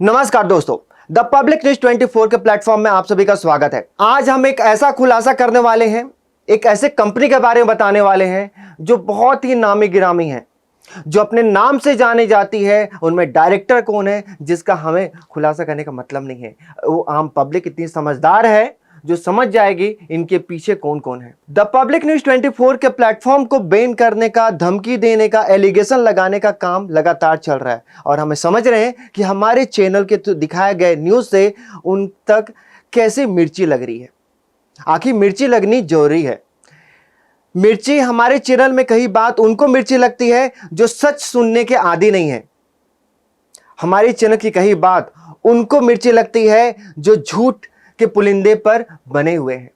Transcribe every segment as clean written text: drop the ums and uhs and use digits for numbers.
नमस्कार दोस्तों, the public news 24 के प्लेटफॉर्म में आप सभी का स्वागत है। आज हम एक ऐसा खुलासा करने वाले हैं, एक ऐसे कंपनी के बारे में बताने वाले हैं जो बहुत ही नामी गिरामी है, जो अपने नाम से जानी जाती है। उनमें डायरेक्टर कौन है जिसका हमें खुलासा करने का मतलब नहीं है। वो आम पब्लिक इतनी समझदार है जो समझ जाएगी इनके पीछे कौन कौन है। द पब्लिक न्यूज 24 के प्लेटफॉर्म को बैन करने का, धमकी देने का, एलिगेशन लगाने का काम लगातार चल रहा है और हमें समझ रहे हैं कि हमारे चैनल के तो दिखाए गए न्यूज से उन तक कैसे मिर्ची लग रही है। आखिर मिर्ची लगनी जरूरी है। मिर्ची हमारे चैनल में कई बात उनको मिर्ची लगती है जो सच सुनने के आदी नहीं है। हमारे चैनल की कई बात उनको मिर्ची लगती है जो झूठ के पुलिंदे पर बने हुए हैं।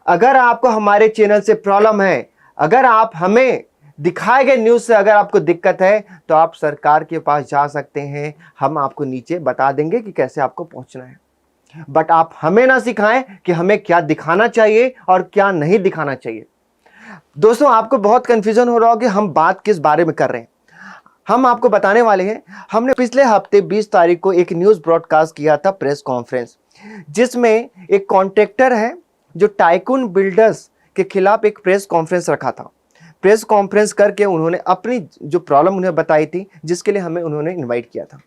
अगर आपको हमारे चैनल से प्रॉब्लम है, अगर आप हमें दिखाए गए न्यूज से अगर आपको दिक्कत है, तो आप सरकार के पास जा सकते हैं। हम आपको नीचे बता देंगे कि कैसे आपको पहुंचना है। बट आप हमें ना सिखाएं कि हमें क्या दिखाना चाहिए और क्या नहीं दिखाना चाहिए। दोस्तों, आपको बहुत कंफ्यूजन हो रहा हो कि हम बात किस बारे में कर रहे हैं। हम आपको बताने वाले हैं। हमने पिछले हफ्ते 20 तारीख को एक न्यूज ब्रॉडकास्ट किया था, प्रेस कॉन्फ्रेंस, जिसमें एक कॉन्ट्रैक्टर है जो टाइकून बिल्डर्स के खिलाफ एक प्रेस कॉन्फ्रेंस रखा था। प्रेस कॉन्फ्रेंस करके उन्होंने अपनी जो प्रॉब्लम उन्हें बताई थी, जिसके लिए हमें उन्होंने इनवाइट किया था।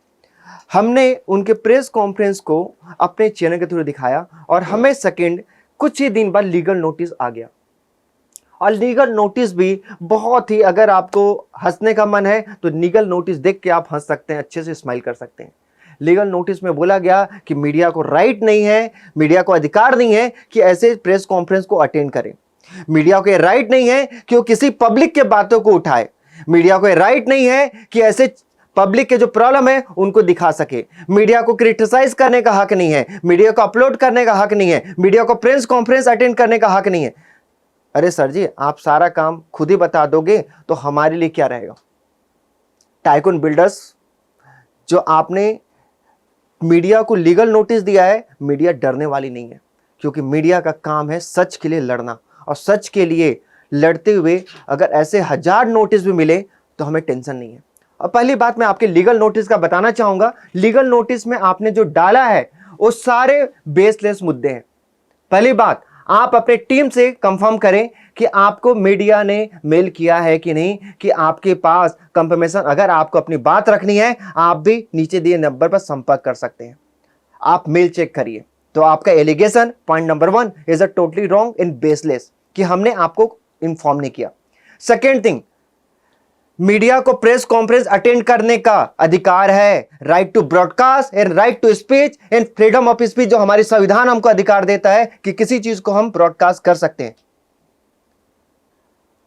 हमने उनके प्रेस कॉन्फ्रेंस को अपने चैनल के थ्रू दिखाया और हमें सेकंड कुछ ही दिन बाद लीगल नोटिस आ गया। और लीगल नोटिस भी बहुत ही, अगर आपको हंसने का मन है तो लीगल नोटिस देख के आप हंस सकते हैं, अच्छे से स्माइल कर सकते हैं। लीगल नोटिस में बोला गया कि मीडिया को राइट नहीं है, मीडिया को अधिकार नहीं है कि ऐसे प्रेस कॉन्फ्रेंस को अटेंड करें। मीडिया को राइट नहीं है कि वो किसी पब्लिक के बातों को उठाए। मीडिया को राइट नहीं है कि ऐसे पब्लिक के जो प्रॉब्लम है उनको दिखा सके। मीडिया को क्रिटिसाइज करने का हक नहीं है, मीडिया को अपलोड करने का हक नहीं है, मीडिया को प्रेस कॉन्फ्रेंस अटेंड करने का हक नहीं है। अरे सर जी, आप सारा काम खुद ही बता दोगे तो हमारे लिए क्या रहेगा। टाइकून बिल्डर्स जो आपने मीडिया को लीगल नोटिस दिया है, मीडिया डरने वाली नहीं है, क्योंकि मीडिया का काम है सच के लिए लड़ना। और सच के लिए लड़ते हुए अगर ऐसे 1000 नोटिस भी मिले तो हमें टेंशन नहीं है। और पहली बात मैं आपके लीगल नोटिस का बताना चाहूंगा। लीगल नोटिस में आपने जो डाला है वो सारे बेसलेस मुद्दे हैं। पहली बात, आप अपने टीम से कंफर्म करें कि आपको मीडिया ने मेल किया है कि नहीं, कि आपके पास कंफर्मेशन। अगर आपको अपनी बात रखनी है, आप भी नीचे दिए नंबर पर संपर्क कर सकते हैं। आप मेल चेक करिए तो आपका allegation point number 1 is a totally wrong in baseless, कि हमने आपको इंफॉर्म नहीं किया। सेकेंड थिंग, मीडिया को प्रेस कॉन्फ्रेंस अटेंड करने का अधिकार है, right to broadcast and right to speech and freedom of speech, जो हमारी संविधान हमको अधिकार देता है कि किसी चीज को हम ब्रॉडकास्ट कर सकते हैं।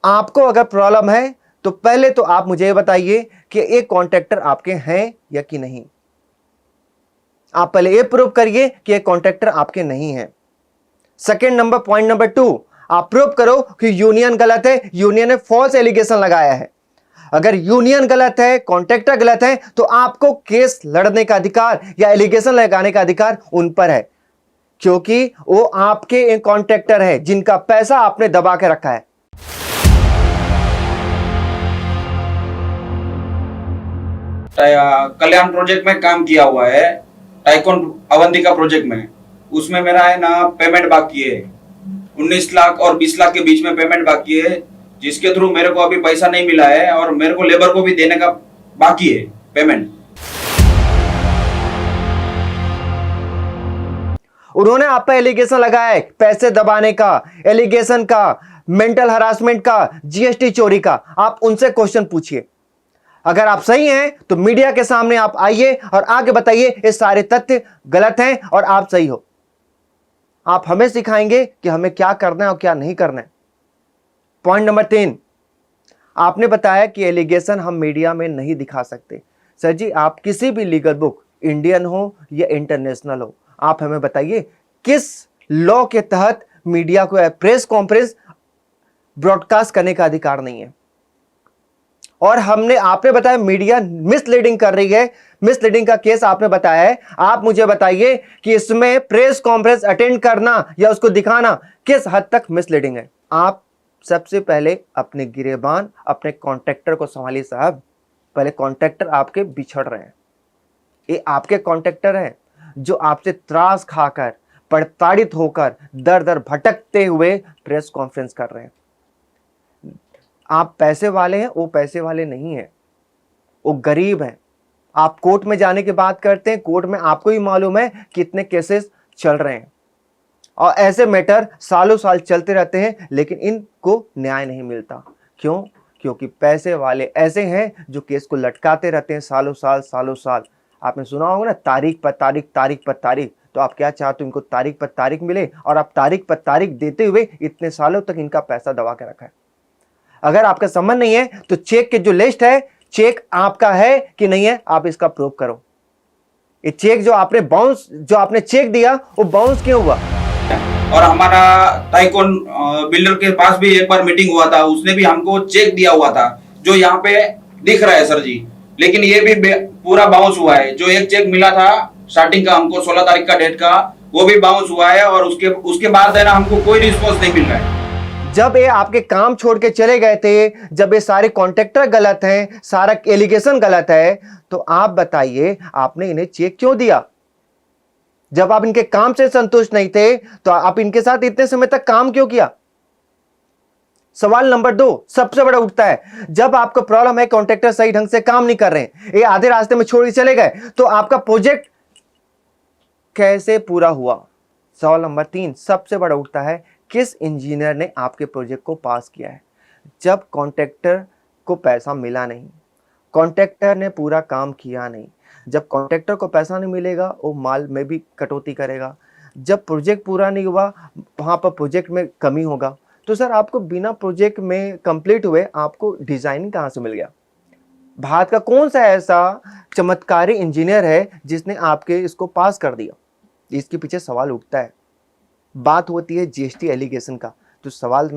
आपको अगर प्रॉब्लम है तो पहले तो आप मुझे बताइए कि एक कॉन्ट्रैक्टर आपके हैं या कि नहीं। आप पहले ये प्रूव करिए कि एक कॉन्ट्रैक्टर आपके नहीं है। सेकेंड नंबर, पॉइंट नंबर 2, आप प्रूव करो कि यूनियन गलत है, यूनियन ने फॉल्स एलिगेशन लगाया है। अगर यूनियन गलत है, कॉन्ट्रैक्टर गलत है, तो आपको केस लड़ने का अधिकार या एलिगेशन लगाने का अधिकार उन पर है, क्योंकि वो आपके कॉन्ट्रैक्टर है जिनका पैसा आपने दबा के रखा है। कल्याण प्रोजेक्ट में काम किया हुआ है, टाइकून अवंतिका प्रोजेक्ट में। उसमें मेरा है ना पेमेंट बाकी है, 19 लाख और 20 लाख के बीच में पेमेंट बाकी है, जिसके थ्रू मेरे को अभी पैसा नहीं मिला है और मेरे को लेबर को भी देने का बाकी है पेमेंट। उन्होंने आप पर एलिगेशन लगाया है पैसे दबाने का, एलिगेशन का, मेंटल हरासमेंट का, जीएसटी चोरी का। आप उनसे क्वेश्चन पूछिए। अगर आप सही हैं तो मीडिया के सामने आप आइए और आगे बताइए ये सारे तथ्य गलत हैं और आप सही हो। आप हमें सिखाएंगे कि हमें क्या करना है और क्या नहीं करना है। पॉइंट नंबर 3, आपने बताया कि एलिगेशन हम मीडिया में नहीं दिखा सकते। सर जी, आप किसी भी लीगल बुक, इंडियन हो या इंटरनेशनल हो, आप हमें बताइए किस लॉ के तहत मीडिया को प्रेस कॉन्फ्रेंस ब्रॉडकास्ट करने का अधिकार नहीं है। और आपने बताया मीडिया मिसलीडिंग कर रही है, मिसलीडिंग का केस आपने बताया है। आप मुझे बताइए कि इसमें प्रेस कॉन्फ्रेंस अटेंड करना या उसको दिखाना किस हद तक मिसलीडिंग है। आप सबसे पहले अपने गिरेबान, अपने कॉन्ट्रैक्टर को संभालिए साहब। पहले कॉन्ट्रैक्टर आपके बिछड़ रहे हैं, ये आपके कॉन्ट्रैक्टर हैं जो आपसे त्रास खाकर, प्रताड़ित होकर, दर दर भटकते हुए प्रेस कॉन्फ्रेंस कर रहे हैं। आप पैसे वाले हैं, वो पैसे वाले नहीं हैं, वो गरीब हैं। आप कोर्ट में जाने की बात करते हैं, कोर्ट में आपको ही मालूम है कितने केसेस चल रहे हैं और ऐसे मैटर सालों साल चलते रहते हैं, लेकिन इनको न्याय नहीं मिलता। क्यों? क्योंकि पैसे वाले ऐसे हैं जो केस को लटकाते रहते हैं सालों साल। आपने सुना होगा ना, तारीख पर तारीख। तो आप क्या चाहते हो? इनको तारीख पर तारीख मिले और आप तारीख पर तारीख देते हुए इतने सालों तक इनका पैसा दबा के रखा है। अगर आपका संबंध नहीं है तो चेक की जो लिस्ट है, चेक आपका है कि नहीं है, आप इसका प्रूव करो। ये चेक जो आपने चेक दिया वो बाउंस क्यों हुआ? और हमारा टाइकॉन बिल्डर के पास भी एक बार मीटिंग हुआ था, उसने भी हमको चेक दिया हुआ था जो यहाँ पे दिख रहा है सर जी, लेकिन ये भी पूरा बाउंस हुआ है। जो एक चेक मिला था स्टार्टिंग का हमको 16 तारीख का डेट का, वो भी बाउंस हुआ है और उसके बाद है ना हमको कोई रिस्पॉन्स नहीं मिल रहा है। जब ये आपके काम छोड़ के चले गए थे, जब ये सारे कॉन्ट्रैक्टर गलत हैं, सारा एलिगेशन गलत है, तो आप बताइए आपने इन्हें चेक क्यों दिया? जब आप इनके काम से संतुष्ट नहीं थे तो आप इनके साथ इतने समय तक काम क्यों किया? सवाल नंबर 2 सबसे बड़ा उठता है, जब आपको प्रॉब्लम है कॉन्ट्रैक्टर सही ढंग से काम नहीं कर रहे हैं, ये आधे रास्ते में छोड़ के चले गए, तो आपका प्रोजेक्ट कैसे पूरा हुआ? सवाल नंबर 3 सबसे बड़ा उठता है, किस इंजीनियर ने आपके प्रोजेक्ट को पास किया है? जब कॉन्ट्रैक्टर को पैसा मिला नहीं, कॉन्ट्रैक्टर ने पूरा काम किया नहीं, जब कॉन्ट्रैक्टर को पैसा नहीं मिलेगा वो माल में भी कटौती करेगा, जब प्रोजेक्ट पूरा नहीं हुआ वहाँ पर प्रोजेक्ट में कमी होगा। तो सर आपको बिना प्रोजेक्ट में कंप्लीट हुए आपको डिजाइनिंग कहाँ से मिल गया? भारत का कौन सा ऐसा चमत्कारी इंजीनियर है जिसने आपके इसको पास कर दिया? इसके पीछे सवाल उठता है। बात होती है जीएसटी एलिगेशन का, तो सवाल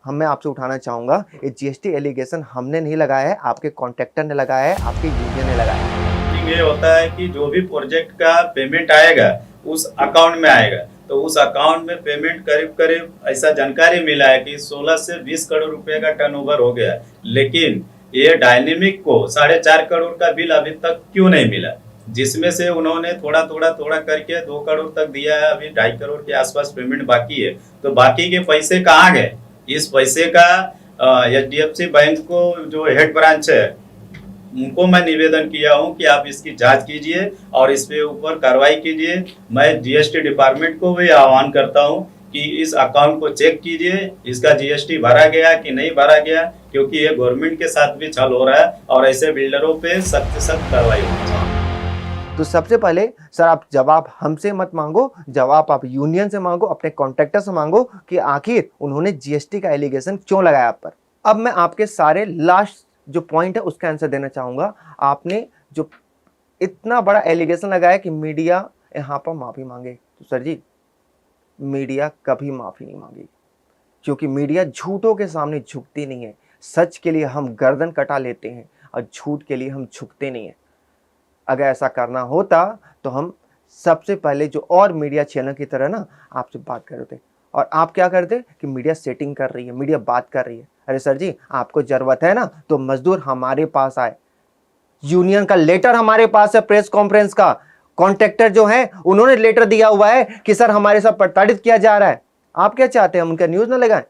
मैं आपसे उठाना चाहूंगा, ये जीएसटी एलिगेशन हमने नहीं लगाया है, आपके कॉन्ट्रैक्टर ने लगाया है, आपके यूनियन ने लगाया है। ये होता है कि जो भी प्रोजेक्ट का पेमेंट आएगा उस अकाउंट में आएगा, तो उस अकाउंट में पेमेंट करीब ऐसा जानकारी मिला है कि 16 से 20 करोड़ रुपए का टर्नओवर हो गया, लेकिन ये डायनेमिक को 4.5 करोड़ का बिल अभी तक क्यों नहीं मिला, जिसमें से उन्होंने थोड़ा करके 2 करोड़ तक दिया है। अभी 2.5 करोड़ के आसपास पेमेंट बाकी है, तो बाकी के पैसे कहाँ गए? इस पैसे का HDFC बैंक को जो हेड ब्रांच है उनको मैं निवेदन किया हूं कि आप इसकी जांच कीजिए और इस पे ऊपर कार्रवाई कीजिए। मैं जीएसटी डिपार्टमेंट को भी आह्वान करता हूं कि इस अकाउंट को चेक कीजिए, इसका जीएसटी भरा गया कि नहीं भरा गया, क्योंकि ये गवर्नमेंट के साथ भी छल हो रहा है और ऐसे बिल्डरों पे सख्त से सख्त कार्रवाई होनी चाहिए। तो सबसे पहले सर आप जवाब हमसे मत मांगो, जवाब आप यूनियन से मांगो, अपने कॉन्ट्रैक्टर से मांगो कि आखिर उन्होंने जीएसटी का एलिगेशन क्यों लगाया आप पर। अब मैं आपके सारे लास्ट जो पॉइंट है उसका आंसर देना चाहूंगा। आपने जो इतना बड़ा एलिगेशन लगाया कि मीडिया यहाँ पर माफी मांगे, तो सर जी मीडिया कभी माफी नहीं मांगेगी, क्योंकि मीडिया झूठों के सामने झुकती नहीं है। सच के लिए हम गर्दन कटा लेते हैं और झूठ के लिए हम झुकते नहीं है। अगर ऐसा करना होता तो हम सबसे पहले जो और मीडिया चैनल की तरह ना आपसे बात करते, और आप क्या करते कि मीडिया सेटिंग कर रही है, मीडिया बात कर रही है। अरे सर जी आपको जरूरत है ना तो मजदूर हमारे पास आए, यूनियन का लेटर हमारे पास है, प्रेस कॉन्फ्रेंस का, कॉन्ट्रैक्टर जो है उन्होंने लेटर दिया हुआ है कि सर हमारे साथ प्रताड़ित किया जा रहा है। आप क्या चाहते हैं हम उनका न्यूज ना लगाएं?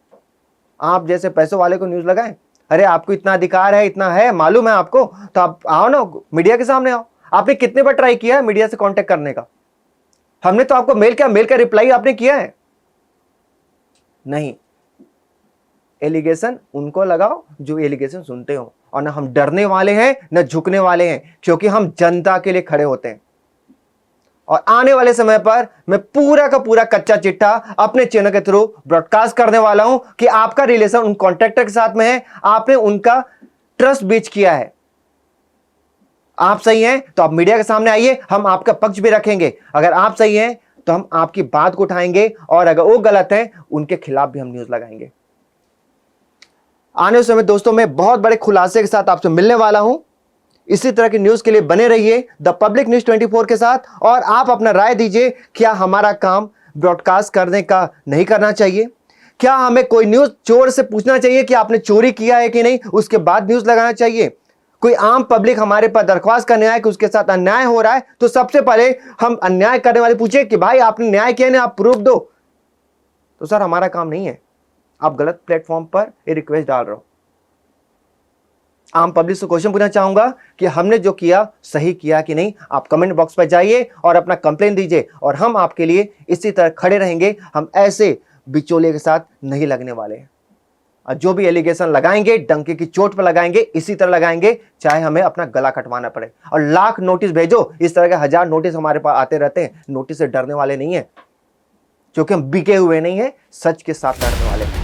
आप जैसे पैसों वाले को न्यूज लगाएं? अरे आपको इतना अधिकार है, इतना है, मालूम है आपको, तो आप आओ ना मीडिया के सामने आओ। आपने कितने बार ट्राई किया है मीडिया से कांटेक्ट करने का? हमने तो आपको मेल का रिप्लाई आपने किया है नहीं। एलिगेशन उनको लगाओ जो एलिगेशन सुनते हो, और ना हम डरने वाले हैं ना झुकने वाले हैं, क्योंकि हम जनता के लिए खड़े होते हैं। और आने वाले समय पर मैं पूरा का पूरा कच्चा चिट्ठा अपने चैनल के थ्रू ब्रॉडकास्ट करने वाला हूं कि आपका रिलेशन उन कॉन्ट्रैक्टर के साथ में है, आपने उनका ट्रस्ट बीच किया है। आप सही हैं तो आप मीडिया के सामने आइए, हम आपका पक्ष भी रखेंगे। अगर आप सही हैं तो हम आपकी बात को उठाएंगे, और अगर वो गलत है उनके खिलाफ भी हम न्यूज लगाएंगे। आने वाले समय दोस्तों मैं बहुत बड़े खुलासे के साथ आपसे मिलने वाला हूं। इसी तरह की न्यूज के लिए बने रहिए द पब्लिक न्यूज 24 के साथ, और आप अपना राय दीजिए, क्या हमारा काम ब्रॉडकास्ट करने का नहीं करना चाहिए? क्या हमें कोई न्यूज चोर से पूछना चाहिए कि आपने चोरी किया है कि नहीं, उसके बाद न्यूज लगाना चाहिए? कोई आम पब्लिक हमारे पास दरख्वास्त करने आए कि उसके साथ अन्याय हो रहा है, तो सबसे पहले हम अन्याय करने वाले पूछे कि भाई आपने न्याय किया नहीं, आप प्रूफ दो। तो सर हमारा काम नहीं है, आप गलत प्लेटफॉर्म पर ये रिक्वेस्ट डाल रहे हो। आम पब्लिक से क्वेश्चन पूछना चाहूंगा कि हमने जो किया सही किया कि नहीं। आप कमेंट बॉक्स पर जाइए और अपना कंप्लेंट दीजिए, और हम आपके लिए इसी तरह खड़े रहेंगे। हम ऐसे बिचौलिए के साथ नहीं लगने वाले हैं, और जो भी एलिगेशन लगाएंगे डंके की चोट पर लगाएंगे, इसी तरह लगाएंगे चाहे हमें अपना गला कटवाना पड़े। और लाख नोटिस भेजो, इस तरह के 1000 नोटिस हमारे पास आते रहते हैं। नोटिस से डरने वाले नहीं है, क्योंकि हम बिके हुए नहीं है, सच के साथ लड़ने वाले हैं।